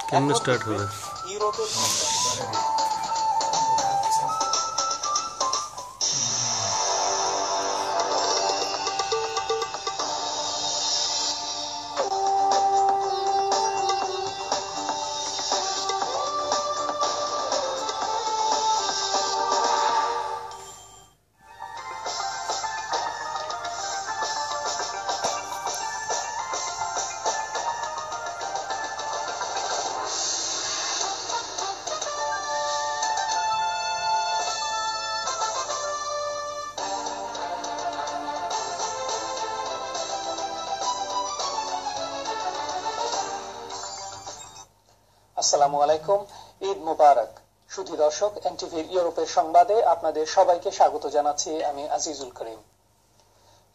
কেমনে স্টার্ট হবে? ইউরোপের আসসালামু আলাইকুম, ঈদ মুবারক। সুধী দর্শক, এনটিভির ইউরোপের সংবাদে আপনাদের সবাইকে স্বাগত জানাচ্ছি আমি আজিজুল করিম।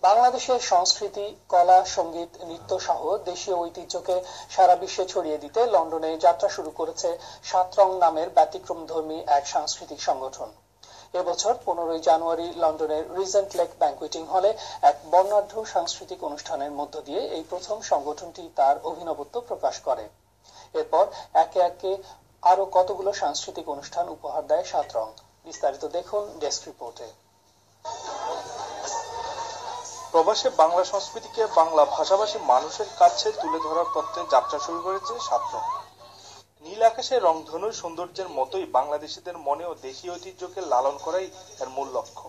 বাংলাদেশের সংস্কৃতি, কলা, সঙ্গীত, নৃত্য সহ দেশীয় ঐতিহ্যকে সারা বিশ্বে ছড়িয়ে দিতে লন্ডনে যাত্রা শুরু করেছে ৭ রং নামের ব্যতিক্রমধর্মী এক সাংস্কৃতিক সংগঠন। এবছর 15 জানুয়ারি লন্ডনের রিজেন্ট লেক ব্যাংকুয়েটিং হলে এক বর্ণাঢ্য সাংস্কৃতিক অনুষ্ঠানের মধ্য দিয়ে এই প্রথম সংগঠনটি তার অভিনবত্ব প্রকাশ করে। এরপর একে একে আরো কতগুলো সাংস্কৃতিক অনুষ্ঠান উপহার দেয় ৭ রং। বিস্তারিত দেখুন ডেস্ক রিপোর্টে। প্রবাসে বাংলা সংস্কৃতিকে বাংলা ভাষাভাষী মানুষের কাছে তুলে ধরার পথে যাত্রা শুরু করেছে ৭ রং। নীল আকাশে রংধনুর সৌন্দর্যের মতোই বাংলাদেশিদের মনেও দেশীয় ঐতিহ্যকে লালন করাই এর মূল লক্ষ্য।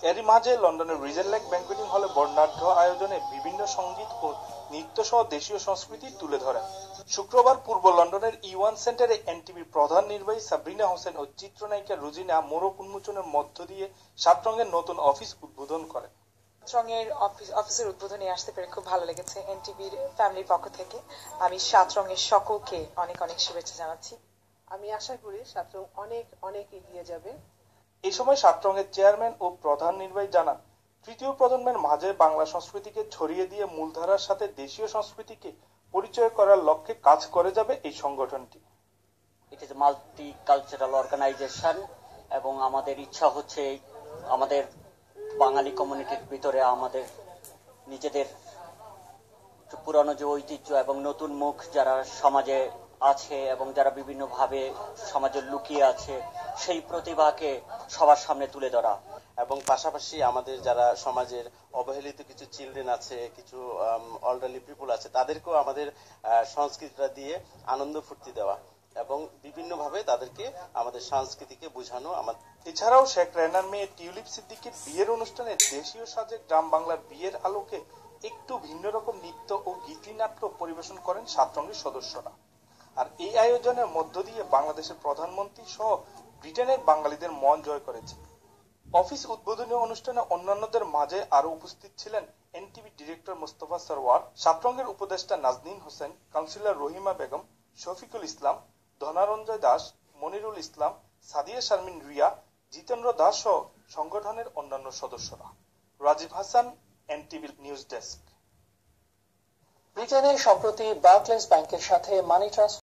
এরই মাঝে লন্ডনের রিজেন্ট লেক ব্যাংকুয়েটিং হলে বর্ণাঢ্য আয়োজনে বিভিন্ন সঙ্গীত ও নৃত্য সহ দেশীয় সংস্কৃতি তুলে ধরেন। শুক্রবার পূর্ব লন্ডনের E1 সেন্টারে এনটিভির প্রধান নির্বাহী সাবরিনা হোসেন ও চিত্রনায়িকা রুজিনা মোড়ক উন্মোচনের মধ্য দিয়ে ৭ রঙের নতুন অফিস উদ্বোধন করেন। রঙের অফিসের উদ্বোধনে আসতে পেরে খুব ভালো লেগেছে। এনটিভির ফ্যামিলির পক্ষ থেকে আমি ৭ রঙের সকলকে অনেক অনেক শুভেচ্ছা জানাচ্ছি। আমি আশা করি ৭ রং অনেক অনেক এগিয়ে যাবে। এই সময় ৭ রঙের চেয়ারম্যান ও প্রধান নির্বাহী জানান, তৃতীয় প্রজন্মের মাঝে বাংলা সংস্কৃতিকে ছড়িয়ে দিয়ে মূলধারার সাথে দেশীয় সংস্কৃতিকে পরিচয় করার লক্ষ্যে কাজ করে যাবে এই সংগঠনটি। It is multicultural organisation এবং আমাদের ইচ্ছা হচ্ছে আমাদের বাঙালি কমিউনিটির ভিতরে আমাদের নিজেদের পুরানো যে ঐতিহ্য এবং নতুন মুখ যারা সমাজে আছে এবং যারা বিভিন্নভাবে সমাজে লুকিয়ে আছে সেই প্রতিভাকে সবার সামনে তুলে ধরা এবং পাশাপাশি আমাদের যারা সমাজের অবহেলিত কিছু চিলড্রেন আছে, কিছু এল্ডারলি পিপল আছে, তাদেরকেও আমাদের সংস্কৃতিটা দিয়ে আনন্দ ফুর্তি দেওয়া এবং বিভিন্নভাবে তাদেরকে আমাদের সংস্কৃতিকে বোঝানো। এছাড়াও শেখ রেনার মেয়ে টিউলিপ সিদ্দিকীর বিয়ের অনুষ্ঠানে দেশীয় সাজে গ্রাম বাংলার বিয়ের আলোকে একটু ভিন্ন রকম নৃত্য ও গীতিনাট্য পরিবেশন করেন ৭ রঙের সদস্যরা। আর এই আয়োজনের মধ্য দিয়ে বাংলাদেশের প্রধানমন্ত্রী সহ ব্রিটেনের বাঙালিদের মন জয় করেছে। অফিস উদ্বোধনী অনুষ্ঠানে অন্যান্যদের মাঝে আরো উপস্থিত ছিলেন এনটিভি ডিরেক্টর মোস্তফা সরওয়ার, ৭ রঙের উপদেষ্টা নাজনীন হোসেন, কাউন্সিলর রহিমা বেগম, শফিকুল ইসলাম, ধনারঞ্জয় দাস, মনিরুল ইসলাম, সাদিয়া শারমিন রিয়া, জিতেন্দ্র দাস সহ সংগঠনের অন্যান্য সদস্যরা। Rajib Hasan, NTV news desk. ব্রিটেনে সম্প্রতি বার্কলেস ব্যাংকের সাথে মানি ট্রান্সফার